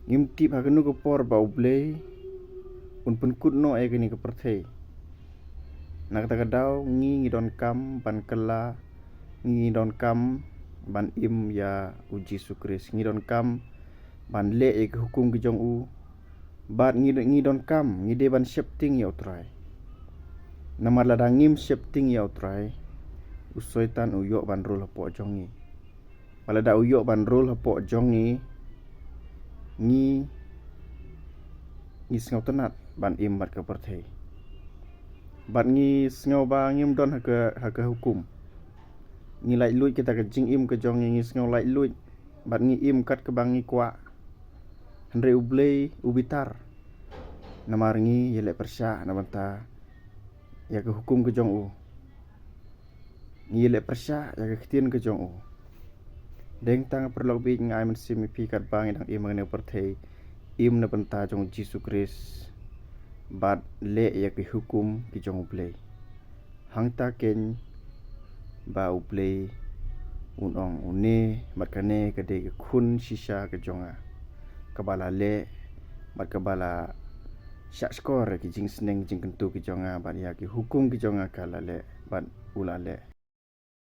ngimti phagnu ko por ba ublei un pun kutno e gini ke perthei nak ta kadau ngi don kam ban kala ngi don kam ban im ya uji sukris ngi don kam ban le e ke hukum ke jong u bat ngi don kam ngi de ban shifting ya utrai namar la dangim shifting ya utrai usoitan uyo ban rul po jongi pala da uyo ban rul po jongi ngi sngaw tenat ban im bat ke perthei bat ngi sngaw ba ngim don ha ke hukum ngi lai lui kita ke jing im ke jong ngi sngaw lai lui bat ngi im kat ke bang ngi kwa andre ublei ubitar namar ngi yele persya na banta ya ke hukum ke jong u ngi yele persya ya ke ktien ke jong u deng tang perlok bi ngai men simi pi kat bang dang im ne perthei im na banta jong Jisu Kris bat le ya ke hukum ki jong ublei hangta ken ba ublei unong une mat kane ke de khun shisha ke jonga kabala le mat kabala syak skor ki jing sneng jing kentu ki jonga bat ya ki hukum ki jonga kala le bat ula le